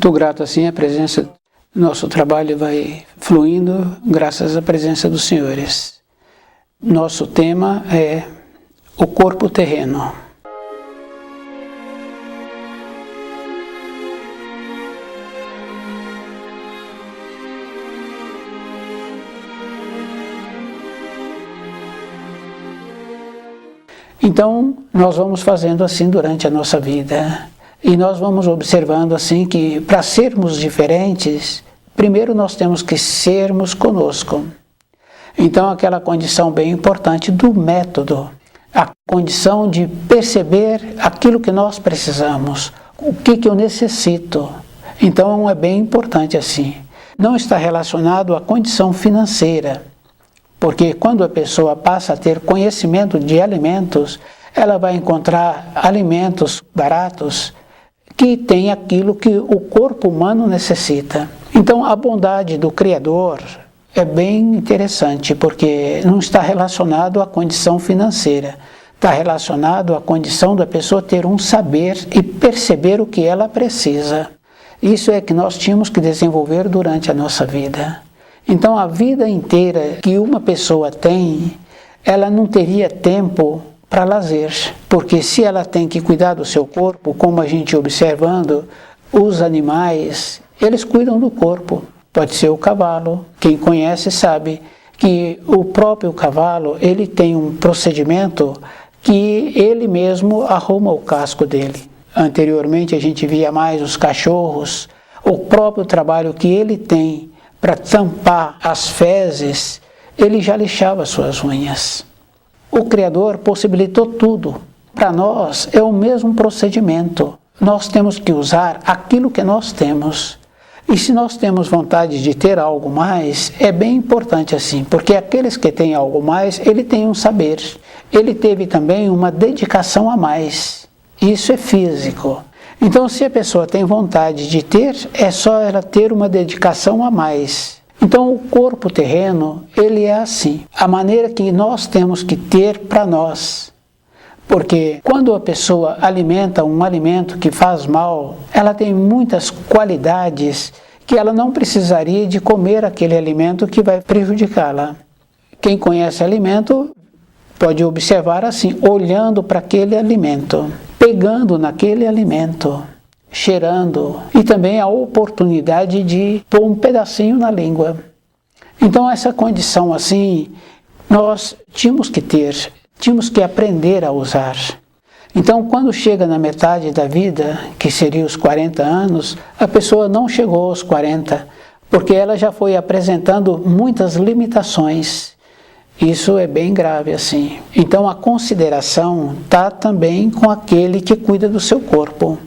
Muito grato assim a presença, nosso trabalho vai fluindo graças à presença dos senhores. Nosso tema é o corpo terreno. Então, nós vamos fazendo assim durante a nossa vida. E nós vamos observando assim que para sermos diferentes, primeiro nós temos que sermos conosco. Então aquela condição bem importante do método, a condição de perceber aquilo que nós precisamos, o que eu necessito. Então é bem importante assim. Não está relacionado à condição financeira, porque quando a pessoa passa a ter conhecimento de alimentos, ela vai encontrar alimentos baratos, que tem aquilo que o corpo humano necessita. Então a bondade do Criador é bem interessante, porque não está relacionado à condição financeira, está relacionado à condição da pessoa ter um saber e perceber o que ela precisa. Isso é que nós tínhamos que desenvolver durante a nossa vida. Então a vida inteira que uma pessoa tem, ela não teria tempo para lazer, porque se ela tem que cuidar do seu corpo, como a gente observando, os animais, eles cuidam do corpo. Pode ser o cavalo, quem conhece sabe que o próprio cavalo, ele tem um procedimento que ele mesmo arruma o casco dele. Anteriormente a gente via mais os cachorros, o próprio trabalho que ele tem para tampar as fezes, ele já lixava suas unhas. O Criador possibilitou tudo. Para nós é o mesmo procedimento. Nós temos que usar aquilo que nós temos. E se nós temos vontade de ter algo mais, é bem importante assim, porque aqueles que têm algo mais, ele tem um saber. Ele teve também uma dedicação a mais. Isso é físico. Então, se a pessoa tem vontade de ter, é só ela ter uma dedicação a mais. Então o corpo terreno, ele é assim, a maneira que nós temos que ter para nós. Porque quando a pessoa alimenta um alimento que faz mal, ela tem muitas qualidades que ela não precisaria de comer aquele alimento que vai prejudicá-la. Quem conhece alimento pode observar assim, olhando para aquele alimento, pegando naquele alimento, cheirando, e também a oportunidade de pôr um pedacinho na língua. Então essa condição assim, nós tínhamos que ter, tínhamos que aprender a usar. Então quando chega na metade da vida, que seria os 40 anos, a pessoa não chegou aos 40, porque ela já foi apresentando muitas limitações. Isso é bem grave assim. Então a consideração está também com aquele que cuida do seu corpo.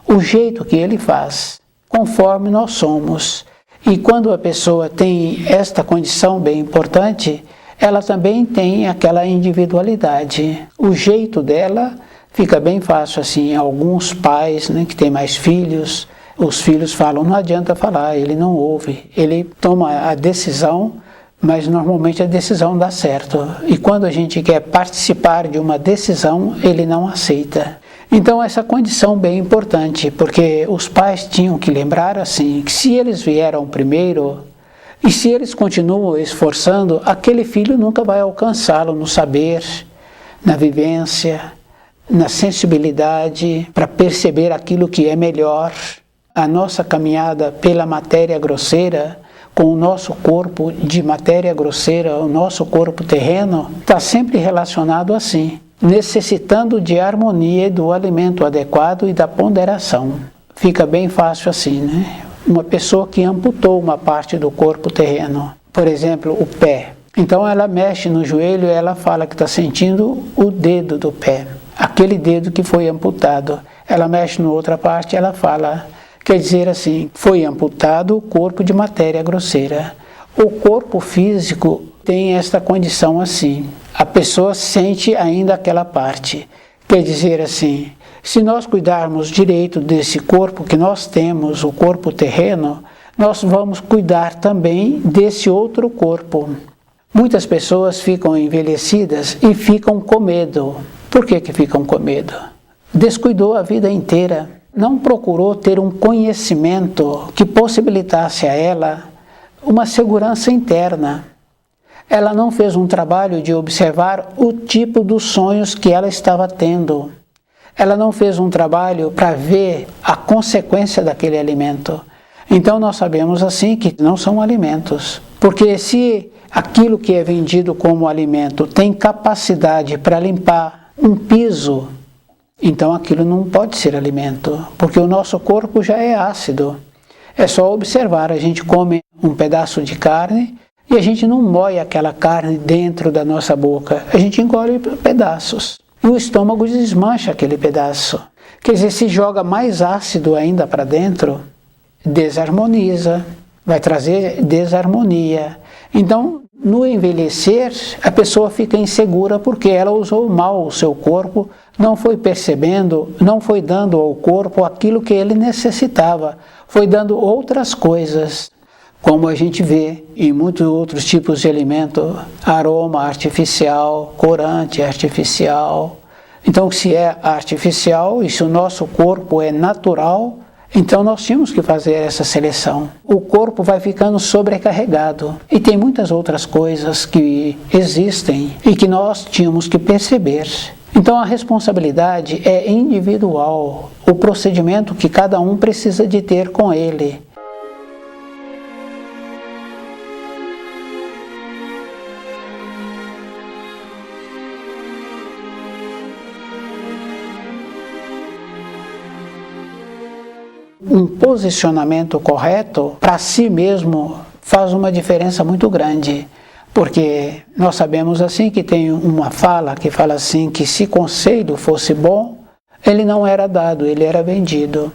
O jeito que ele faz, conforme nós somos. E quando a pessoa tem esta condição bem importante, ela também tem aquela individualidade. O jeito dela fica bem fácil assim. Alguns pais, né, que têm mais filhos, os filhos falam, não adianta falar, ele não ouve. Ele toma a decisão, mas normalmente a decisão dá certo. E quando a gente quer participar de uma decisão, ele não aceita. Então essa condição bem importante, porque os pais tinham que lembrar assim, que se eles vieram primeiro, e se eles continuam esforçando, aquele filho nunca vai alcançá-lo no saber, na vivência, na sensibilidade, para perceber aquilo que é melhor. A nossa caminhada pela matéria grosseira, com o nosso corpo de matéria grosseira, o nosso corpo terreno, está sempre relacionado assim, necessitando de harmonia do alimento adequado e da ponderação. Fica bem fácil assim, né? Uma pessoa que amputou uma parte do corpo terreno, por exemplo, o pé. Então ela mexe no joelho e ela fala que está sentindo o dedo do pé, aquele dedo que foi amputado. Ela mexe na outra parte, ela fala, quer dizer assim, foi amputado o corpo de matéria grosseira. O corpo físico tem esta condição assim. A pessoa sente ainda aquela parte. Quer dizer assim, se nós cuidarmos direito desse corpo que nós temos, o corpo terreno, nós vamos cuidar também desse outro corpo. Muitas pessoas ficam envelhecidas e ficam com medo. Por que ficam com medo? Descuidou a vida inteira, não procurou ter um conhecimento que possibilitasse a ela uma segurança interna. Ela não fez um trabalho de observar o tipo dos sonhos que ela estava tendo. Ela não fez um trabalho para ver a consequência daquele alimento. Então nós sabemos assim que não são alimentos. Porque se aquilo que é vendido como alimento tem capacidade para limpar um piso, então aquilo não pode ser alimento, porque o nosso corpo já é ácido. É só observar, a gente come um pedaço de carne e a gente não moe aquela carne dentro da nossa boca, a gente engole pedaços. E o estômago desmancha aquele pedaço. Quer dizer, se joga mais ácido ainda para dentro, desarmoniza, vai trazer desarmonia. Então, no envelhecer, a pessoa fica insegura porque ela usou mal o seu corpo, não foi percebendo, não foi dando ao corpo aquilo que ele necessitava, foi dando outras coisas, como a gente vê em muitos outros tipos de alimento, aroma artificial, corante artificial. Então, se é artificial e se o nosso corpo é natural, então nós tínhamos que fazer essa seleção. O corpo vai ficando sobrecarregado. E tem muitas outras coisas que existem e que nós tínhamos que perceber. Então a responsabilidade é individual, o procedimento que cada um precisa de ter com ele. Um posicionamento correto para si mesmo faz uma diferença muito grande, porque nós sabemos assim que tem uma fala que fala assim que se conselho fosse bom, ele não era dado, ele era vendido.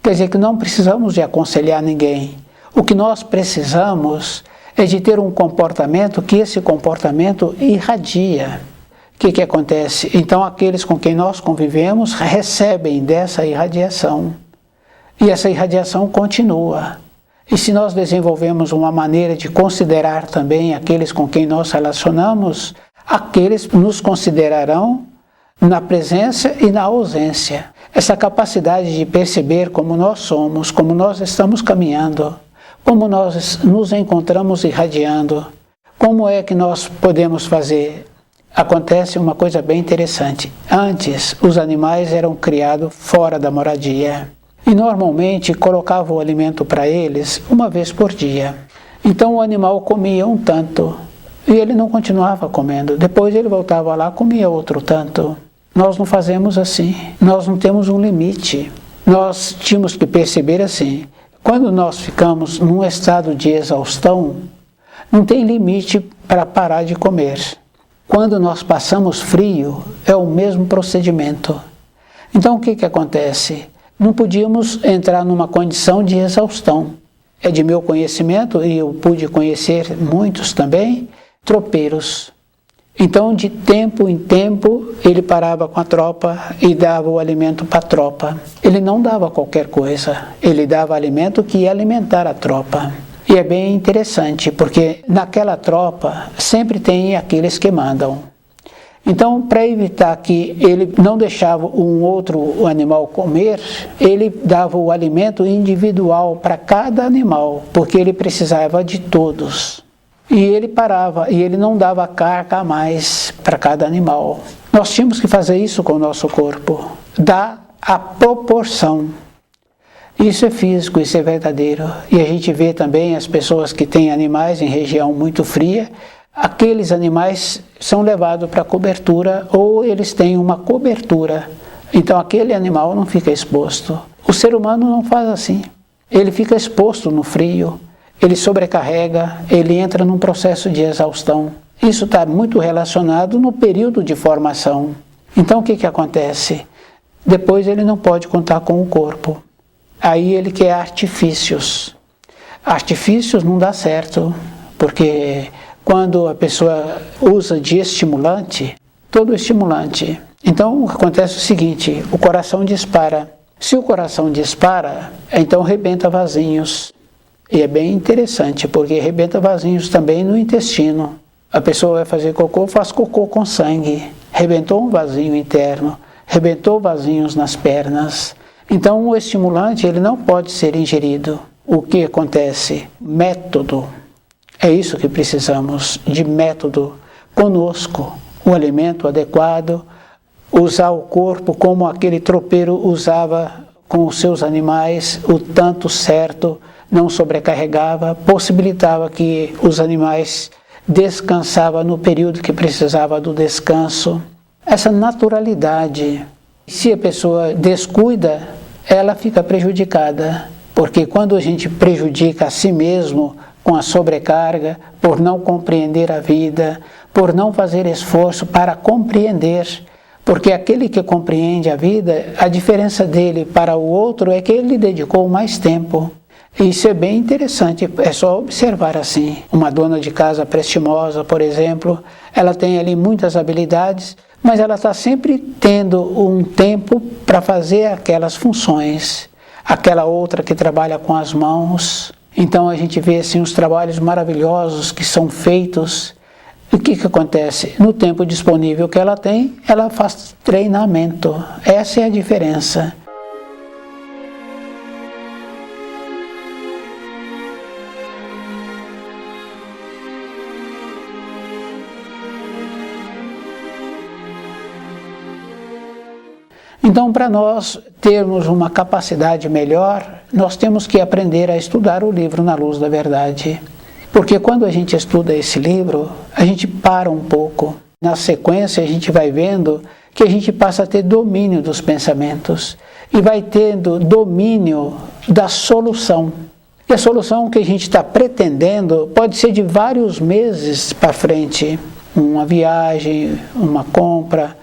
Quer dizer que não precisamos de aconselhar ninguém. O que nós precisamos é de ter um comportamento que esse comportamento irradia. O que acontece? Então aqueles com quem nós convivemos recebem dessa irradiação. E essa irradiação continua. E se nós desenvolvemos uma maneira de considerar também aqueles com quem nós relacionamos, aqueles nos considerarão na presença e na ausência. Essa capacidade de perceber como nós somos, como nós estamos caminhando, como nós nos encontramos irradiando, como é que nós podemos fazer? Acontece uma coisa bem interessante. Antes, os animais eram criados fora da moradia. E normalmente colocava o alimento para eles uma vez por dia. Então o animal comia um tanto e ele não continuava comendo. Depois ele voltava lá e comia outro tanto. Nós não fazemos assim, nós não temos um limite. Nós tínhamos que perceber assim, quando nós ficamos num estado de exaustão, não tem limite para parar de comer. Quando nós passamos frio, é o mesmo procedimento. Então o que acontece? Não podíamos entrar numa condição de exaustão. É de meu conhecimento, e eu pude conhecer muitos também, tropeiros. Então, de tempo em tempo, ele parava com a tropa e dava o alimento para a tropa. Ele não dava qualquer coisa, ele dava alimento que ia alimentar a tropa. E é bem interessante, porque naquela tropa sempre tem aqueles que mandam. Então, para evitar que ele não deixava um outro animal comer, ele dava o alimento individual para cada animal, porque ele precisava de todos. E ele parava, e ele não dava carga a mais para cada animal. Nós tínhamos que fazer isso com o nosso corpo, dar a proporção. Isso é físico, isso é verdadeiro. E a gente vê também as pessoas que têm animais em região muito fria, aqueles animais são levados para cobertura ou eles têm uma cobertura. Então aquele animal não fica exposto. O ser humano não faz assim. Ele fica exposto no frio, ele sobrecarrega, ele entra num processo de exaustão. Isso está muito relacionado no período de formação. Então o que acontece? Depois ele não pode contar com o corpo. Aí ele quer artifícios. Artifícios não dá certo, porque quando a pessoa usa de estimulante, todo estimulante, Então, acontece o seguinte, o coração dispara. Se o coração dispara, então rebenta vasinhos. E é bem interessante, porque rebenta vasinhos também no intestino. A pessoa vai fazer cocô, faz cocô com sangue. Rebentou um vasinho interno, rebentou vasinhos nas pernas. Então, o estimulante ele não pode ser ingerido. O que acontece? Método. É isso que precisamos, de método conosco. O alimento adequado, usar o corpo como aquele tropeiro usava com os seus animais, o tanto certo, não sobrecarregava, possibilitava que os animais descansavam no período que precisava do descanso. Essa naturalidade, se a pessoa descuida, ela fica prejudicada, porque quando a gente prejudica a si mesmo com a sobrecarga, por não compreender a vida, por não fazer esforço para compreender, porque aquele que compreende a vida, a diferença dele para o outro é que ele dedicou mais tempo. Isso é bem interessante, é só observar assim. Uma dona de casa prestimosa, por exemplo, ela tem ali muitas habilidades, mas ela está sempre tendo um tempo para fazer aquelas funções. Aquela outra que trabalha com as mãos. Então a gente vê assim, os trabalhos maravilhosos que são feitos. O que acontece? No tempo disponível que ela tem, ela faz treinamento. Essa é a diferença. Então, para nós termos uma capacidade melhor, nós temos que aprender a estudar o livro Na Luz da Verdade. Porque quando a gente estuda esse livro, a gente para um pouco. Na sequência, a gente vai vendo que a gente passa a ter domínio dos pensamentos e vai tendo domínio da solução. E a solução que a gente está pretendendo pode ser de vários meses para frente. Uma viagem, uma compra,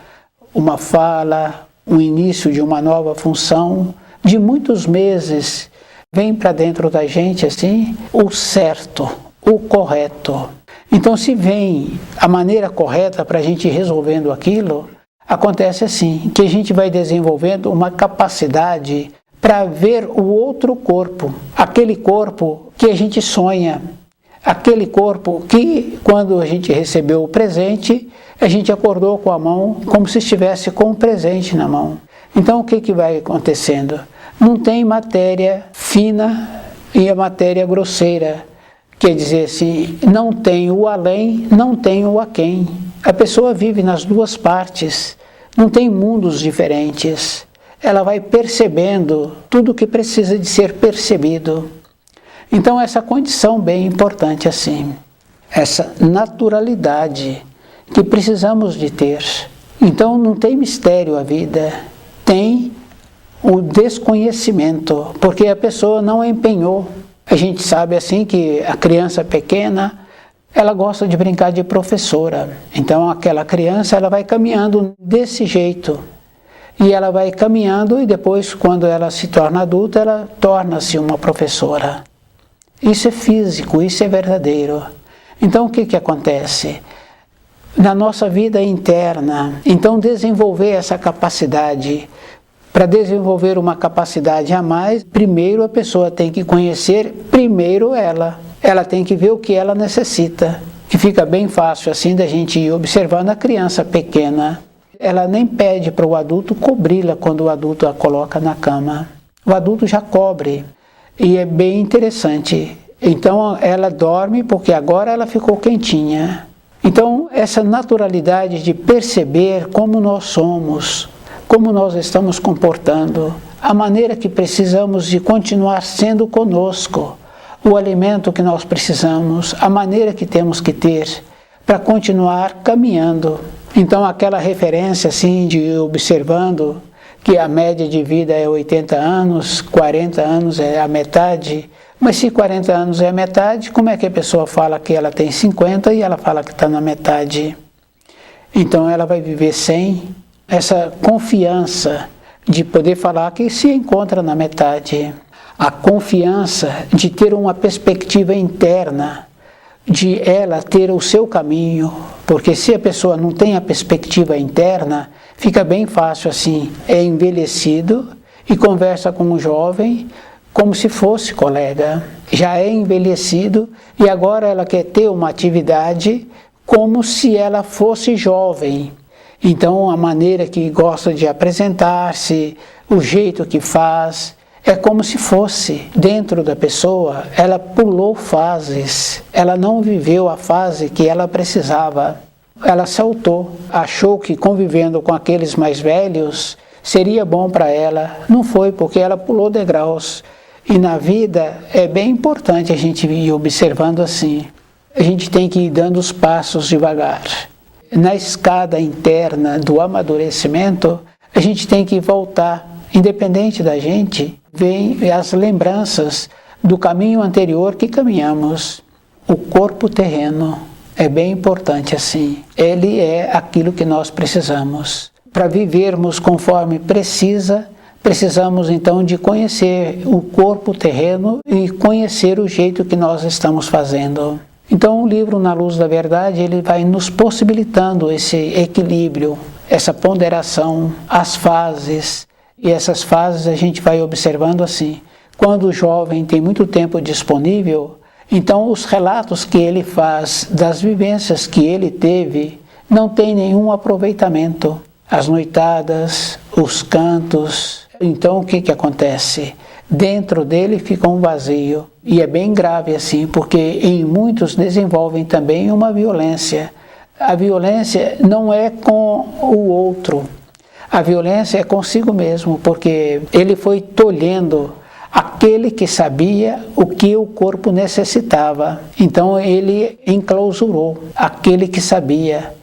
uma fala, o início de uma nova função, de muitos meses, vem para dentro da gente assim, o certo, o correto. Então, se vem a maneira correta para a gente ir resolvendo aquilo, acontece assim, que a gente vai desenvolvendo uma capacidade para ver o outro corpo, aquele corpo que a gente sonha, aquele corpo que, quando a gente recebeu o presente, a gente acordou com a mão como se estivesse com um presente na mão. Então, o que vai acontecendo? Não tem matéria fina e a matéria grosseira. Quer dizer assim, não tem o além, não tem o aquém. A pessoa vive nas duas partes, não tem mundos diferentes. Ela vai percebendo tudo o que precisa de ser percebido. Então, essa condição bem importante assim, essa naturalidade que precisamos de ter. Então, não tem mistério a vida, tem o desconhecimento, porque a pessoa não empenhou. A gente sabe assim que a criança pequena, ela gosta de brincar de professora. Então, aquela criança, ela vai caminhando desse jeito. E ela vai caminhando e depois, quando ela se torna adulta, ela torna-se uma professora. Isso é físico, isso é verdadeiro. Então, o que acontece? Na nossa vida interna, então desenvolver essa capacidade. Para desenvolver uma capacidade a mais, primeiro a pessoa tem que conhecer primeiro ela. Ela tem que ver o que ela necessita. Que fica bem fácil assim da gente ir observando a criança pequena. Ela nem pede para o adulto cobri-la quando o adulto a coloca na cama. O adulto já cobre. E é bem interessante. Então ela dorme porque agora ela ficou quentinha. Então essa naturalidade de perceber como nós somos, como nós estamos comportando, a maneira que precisamos de continuar sendo conosco, o alimento que nós precisamos, a maneira que temos que ter para continuar caminhando. Então aquela referência assim de observando que a média de vida é 80 anos, 40 anos é a metade, mas se 40 anos é a metade, como é que a pessoa fala que ela tem 50 e ela fala que está na metade? Então ela vai viver sem essa confiança de poder falar que se encontra na metade. A confiança de ter uma perspectiva interna, de ela ter o seu caminho, porque se a pessoa não tem a perspectiva interna, Fica bem fácil assim, é envelhecido e conversa com um jovem como se fosse colega. Já é envelhecido e agora ela quer ter uma atividade como se ela fosse jovem. Então a maneira que gosta de apresentar-se, o jeito que faz, é como se fosse dentro da pessoa. Ela pulou fases, ela não viveu a fase que ela precisava. Ela saltou, achou que convivendo com aqueles mais velhos seria bom para ela. Não foi, porque ela pulou degraus. E na vida é bem importante a gente ir observando assim. A gente tem que ir dando os passos devagar. Na escada interna do amadurecimento, a gente tem que voltar. Independente da gente, vem as lembranças do caminho anterior que caminhamos. O corpo terreno é bem importante assim. Ele é aquilo que nós precisamos. Para vivermos conforme precisamos então de conhecer o corpo terreno e conhecer o jeito que nós estamos fazendo. Então o livro Na Luz da Verdade, ele vai nos possibilitando esse equilíbrio, essa ponderação, as fases. E essas fases a gente vai observando assim. Quando o jovem tem muito tempo disponível, então os relatos que ele faz das vivências que ele teve não tem nenhum aproveitamento. As noitadas, os cantos. Então o que acontece? Dentro dele fica um vazio. E é bem grave assim, porque em muitos desenvolvem também uma violência. A violência não é com o outro. A violência é consigo mesmo, porque ele foi tolhendo aquele que sabia o que o corpo necessitava. Então ele enclausurou aquele que sabia.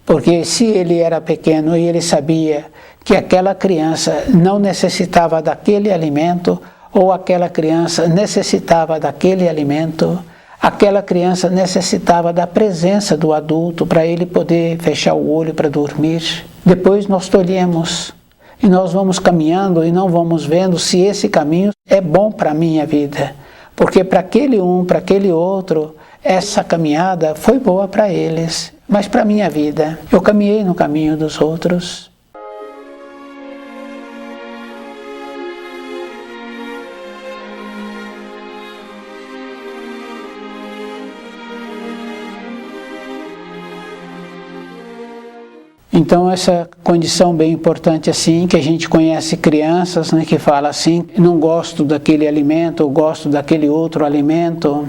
Porque se ele era pequeno e ele sabia que aquela criança não necessitava daquele alimento, ou aquela criança necessitava daquele alimento, aquela criança necessitava da presença do adulto para ele poder fechar o olho para dormir. Depois nós tolhemos e nós vamos caminhando e não vamos vendo se esse caminho é bom para a minha vida. Porque para aquele um, para aquele outro, essa caminhada foi boa para eles. Mas para a minha vida, eu caminhei no caminho dos outros. Então essa condição bem importante assim, que a gente conhece crianças, né, que fala assim, não gosto daquele alimento, ou gosto daquele outro alimento.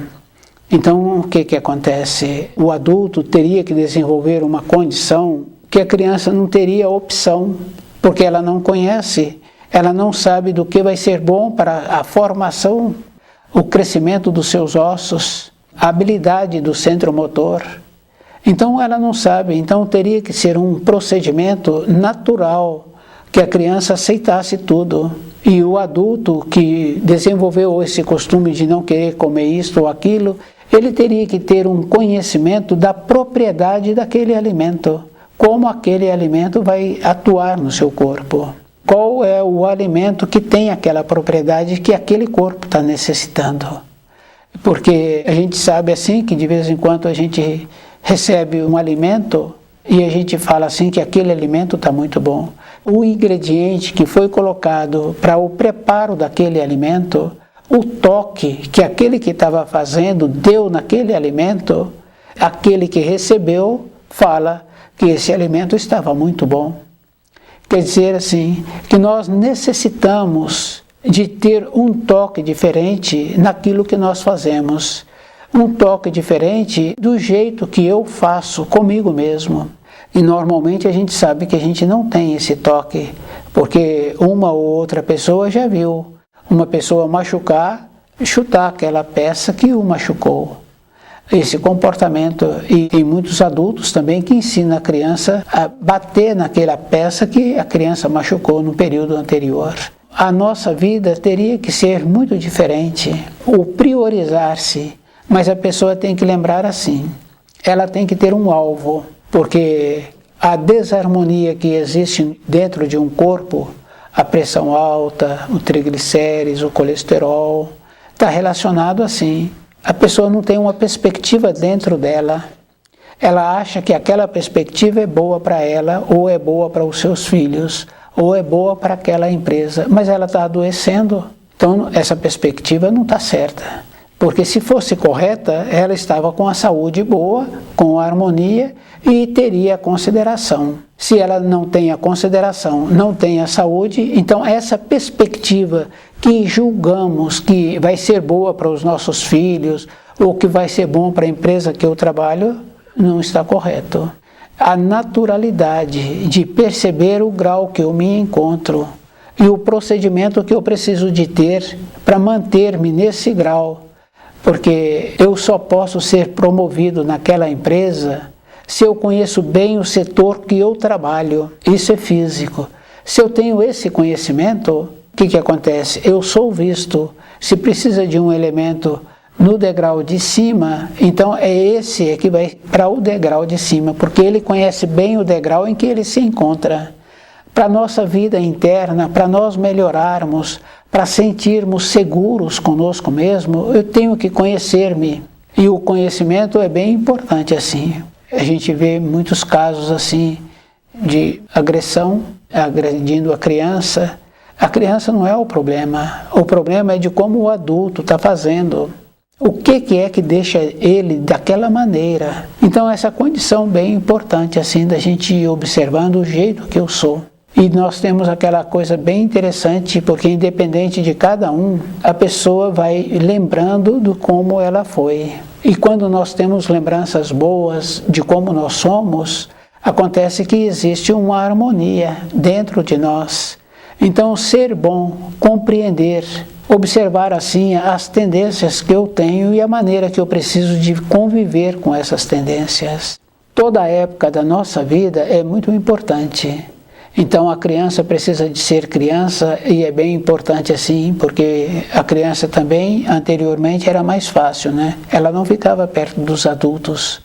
Então o que acontece? O adulto teria que desenvolver uma condição que a criança não teria opção, porque ela não conhece, ela não sabe do que vai ser bom para a formação, o crescimento dos seus ossos, a habilidade do centro motor. Então ela não sabe, então teria que ser um procedimento natural, que a criança aceitasse tudo. E o adulto que desenvolveu esse costume de não querer comer isto ou aquilo, ele teria que ter um conhecimento da propriedade daquele alimento, como aquele alimento vai atuar no seu corpo. Qual é o alimento que tem aquela propriedade que aquele corpo está necessitando. Porque a gente sabe assim que de vez em quando a gente recebe um alimento e a gente fala assim que aquele alimento está muito bom. O ingrediente que foi colocado para o preparo daquele alimento, o toque que aquele que estava fazendo deu naquele alimento, aquele que recebeu fala que esse alimento estava muito bom. Quer dizer assim, que nós necessitamos de ter um toque diferente naquilo que nós fazemos. Um toque diferente do jeito que eu faço comigo mesmo. E normalmente a gente sabe que a gente não tem esse toque, porque uma ou outra pessoa já viu uma pessoa machucar, chutar aquela peça que o machucou. Esse comportamento, e tem muitos adultos também que ensinam a criança a bater naquela peça que a criança machucou no período anterior. A nossa vida teria que ser muito diferente, o priorizar-se. Mas a pessoa tem que lembrar assim, ela tem que ter um alvo, porque a desarmonia que existe dentro de um corpo, a pressão alta, o triglicérides, o colesterol, está relacionado assim. A pessoa não tem uma perspectiva dentro dela, Ela acha que aquela perspectiva é boa para ela, ou é boa para os seus filhos, ou é boa para aquela empresa, mas ela está adoecendo. Então, essa perspectiva não está certa. Porque se fosse correta, ela estava com a saúde boa, com a harmonia e teria a consideração. Se ela não tem a consideração, não tem a saúde, então essa perspectiva que julgamos que vai ser boa para os nossos filhos ou que vai ser bom para a empresa que eu trabalho, não está correto. A naturalidade de perceber o grau que eu me encontro e o procedimento que eu preciso de ter para manter-me nesse grau. Porque eu só posso ser promovido naquela empresa se eu conheço bem o setor que eu trabalho. Isso é físico. Se eu tenho esse conhecimento, o que acontece? Eu sou visto. Se precisa de um elemento no degrau de cima, então é esse que vai para o degrau de cima, porque ele conhece bem o degrau em que ele se encontra. Para a nossa vida interna, para nós melhorarmos, para sentirmos seguros conosco mesmo, eu tenho que conhecer-me. E o conhecimento é bem importante assim. A gente vê muitos casos assim de agressão, agredindo a criança. A criança não é o problema é de como o adulto está fazendo. O que é que deixa ele daquela maneira? Então essa condição bem importante assim da gente ir observando o jeito que eu sou. E nós temos aquela coisa bem interessante, porque independente de cada um, a pessoa vai lembrando de como ela foi. E quando nós temos lembranças boas de como nós somos, acontece que existe uma harmonia dentro de nós. Então, ser bom, compreender, observar assim as tendências que eu tenho e a maneira que eu preciso de conviver com essas tendências. Toda a época da nossa vida é muito importante. Então a criança precisa de ser criança e é bem importante assim, porque a criança também anteriormente era mais fácil, né? Ela não ficava perto dos adultos.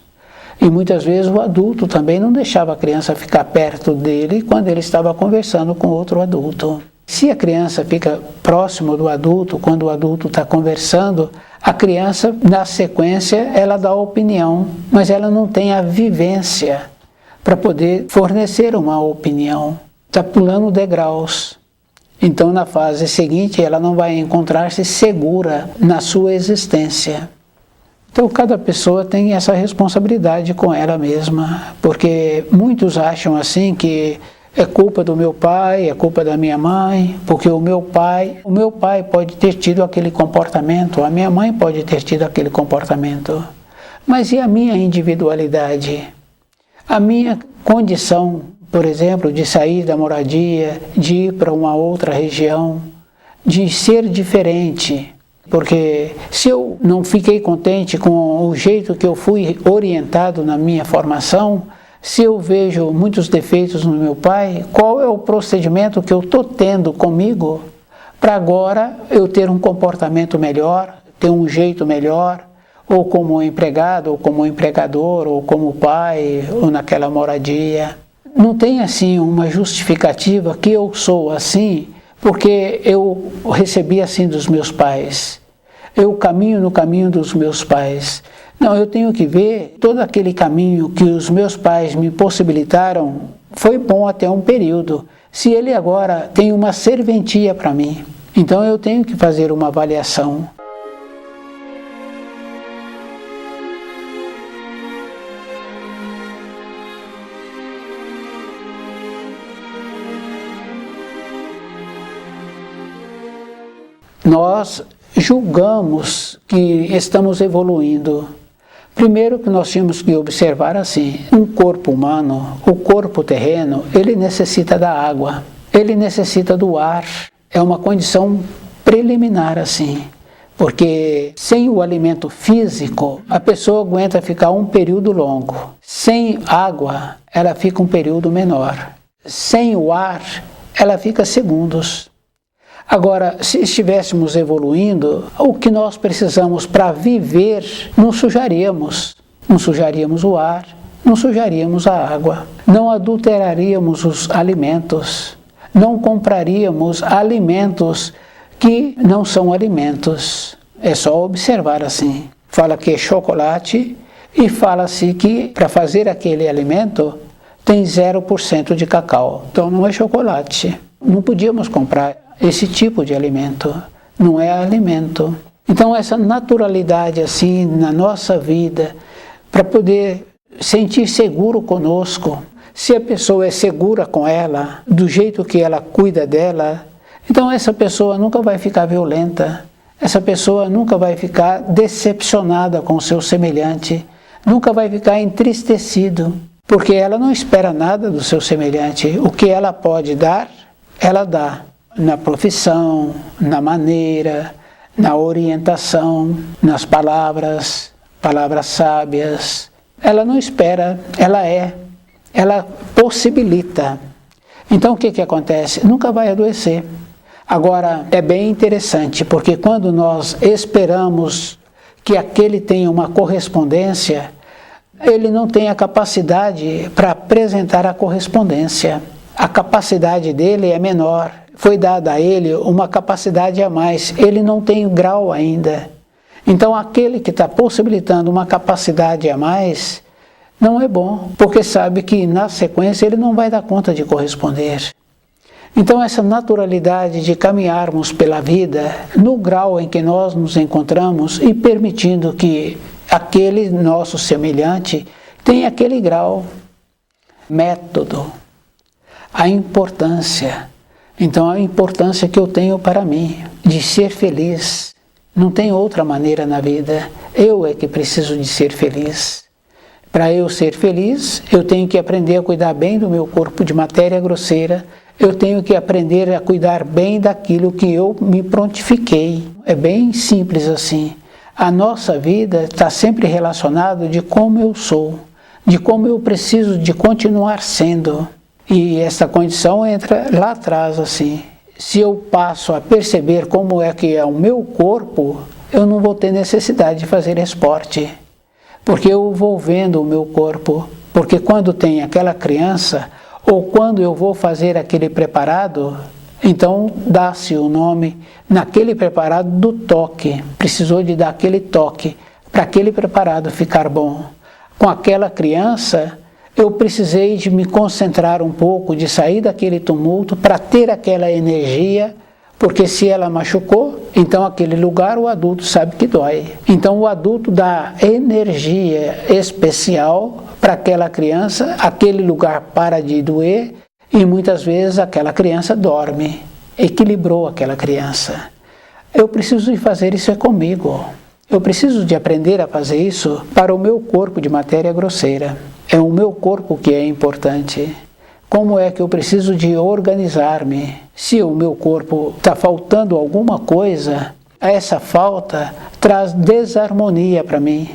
E muitas vezes o adulto também não deixava a criança ficar perto dele quando ele estava conversando com outro adulto. Se a criança fica próximo do adulto, quando o adulto está conversando, a criança, na sequência, ela dá opinião, mas ela não tem a vivência para poder fornecer uma opinião. Está pulando degraus. Então, na fase seguinte, ela não vai encontrar-se segura na sua existência. Então, cada pessoa tem essa responsabilidade com ela mesma, porque muitos acham assim que é culpa do meu pai, é culpa da minha mãe, porque o meu pai pode ter tido aquele comportamento, a minha mãe pode ter tido aquele comportamento. Mas e a minha individualidade? A minha condição, por exemplo, de sair da moradia, de ir para uma outra região, de ser diferente. Porque se eu não fiquei contente com o jeito que eu fui orientado na minha formação, se eu vejo muitos defeitos no meu pai, qual é o procedimento que eu estou tendo comigo para agora eu ter um comportamento melhor, ter um jeito melhor, ou como empregado, ou como empregador, ou como pai, ou naquela moradia. Não tem assim uma justificativa que eu sou assim, porque eu recebi assim dos meus pais. Eu caminho no caminho dos meus pais. Não, eu tenho que ver todo aquele caminho que os meus pais me possibilitaram foi bom até um período. Se ele agora tem uma serventia para mim, então eu tenho que fazer uma avaliação. Nós julgamos que estamos evoluindo. Primeiro que nós tínhamos que observar assim, um corpo humano, o corpo terreno, ele necessita da água, ele necessita do ar, é uma condição preliminar assim, porque sem o alimento físico, a pessoa aguenta ficar um período longo, sem água, ela fica um período menor, sem o ar, ela fica segundos. Agora, se estivéssemos evoluindo, o que nós precisamos para viver, não sujaríamos o ar, não sujaríamos a água, não adulteraríamos os alimentos, não compraríamos alimentos que não são alimentos. É só observar assim. Fala que chocolate e fala-se que para fazer aquele alimento tem 0% de cacau. Então não é chocolate. Não podíamos comprar esse tipo de alimento. Não é alimento. Então essa naturalidade assim na nossa vida, para poder sentir seguro conosco, se a pessoa é segura com ela, do jeito que ela cuida dela, então essa pessoa nunca vai ficar violenta, essa pessoa nunca vai ficar decepcionada com o seu semelhante, nunca vai ficar entristecido, porque ela não espera nada do seu semelhante. O que ela pode dar, ela dá, na profissão, na maneira, na orientação, nas palavras sábias. Ela não espera, ela possibilita. Então o que acontece? Nunca vai adoecer. Agora, é bem interessante, porque quando nós esperamos que aquele tenha uma correspondência, ele não tem a capacidade para apresentar a correspondência. A capacidade dele é menor, foi dada a ele uma capacidade a mais, ele não tem o grau ainda. Então aquele que está possibilitando uma capacidade a mais, não é bom, porque sabe que na sequência ele não vai dar conta de corresponder. Então essa naturalidade de caminharmos pela vida, no grau em que nós nos encontramos e permitindo que aquele nosso semelhante tenha aquele grau, método, a importância. Então a importância que eu tenho para mim, de ser feliz. Não tem outra maneira na vida, eu é que preciso de ser feliz. Para eu ser feliz, eu tenho que aprender a cuidar bem do meu corpo de matéria grosseira, eu tenho que aprender a cuidar bem daquilo que eu me prontifiquei. É bem simples assim. A nossa vida está sempre relacionada de como eu sou, de como eu preciso de continuar sendo. E essa condição entra lá atrás assim. Se eu passo a perceber como é que é o meu corpo, eu não vou ter necessidade de fazer esporte. Porque eu vou vendo o meu corpo. Porque quando tem aquela criança, ou quando eu vou fazer aquele preparado, então dá-se o nome naquele preparado do toque. Precisou de dar aquele toque para aquele preparado ficar bom. Com aquela criança, eu precisei de me concentrar um pouco, de sair daquele tumulto para ter aquela energia, porque se ela machucou, então aquele lugar o adulto sabe que dói. Então o adulto dá energia especial para aquela criança, aquele lugar para de doer e muitas vezes aquela criança dorme, equilibrou aquela criança. Eu preciso de fazer isso comigo. Eu preciso de aprender a fazer isso para o meu corpo de matéria grosseira. É o meu corpo que é importante. Como é que eu preciso de organizar-me? Se o meu corpo está faltando alguma coisa, essa falta traz desarmonia para mim.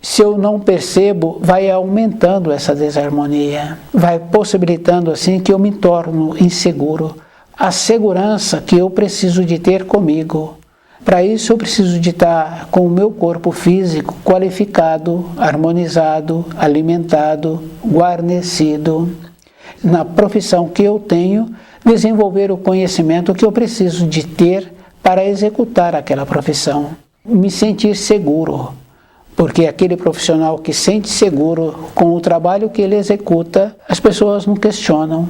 Se eu não percebo, vai aumentando essa desarmonia. Vai possibilitando assim que eu me torno inseguro. A segurança que eu preciso de ter comigo. Para isso eu preciso de estar com o meu corpo físico qualificado, harmonizado, alimentado, guarnecido. Na profissão que eu tenho, desenvolver o conhecimento que eu preciso de ter para executar aquela profissão. Me sentir seguro, porque aquele profissional que sente seguro com o trabalho que ele executa, as pessoas não questionam.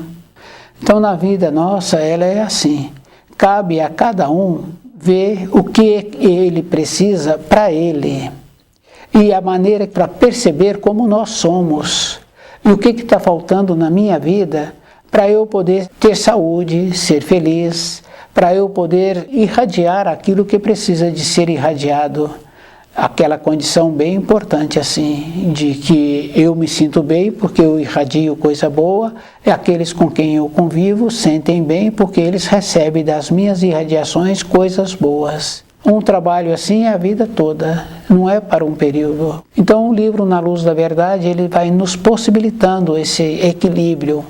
Então na vida nossa, ela é assim. Cabe a cada um ver o que ele precisa para ele e a maneira para perceber como nós somos e o que está faltando na minha vida para eu poder ter saúde, ser feliz, para eu poder irradiar aquilo que precisa de ser irradiado. Aquela condição bem importante assim, de que eu me sinto bem porque eu irradio coisa boa, e aqueles com quem eu convivo sentem bem porque eles recebem das minhas irradiações coisas boas. Um trabalho assim é a vida toda, não é para um período. Então o livro Na Luz da Verdade, ele vai nos possibilitando esse equilíbrio.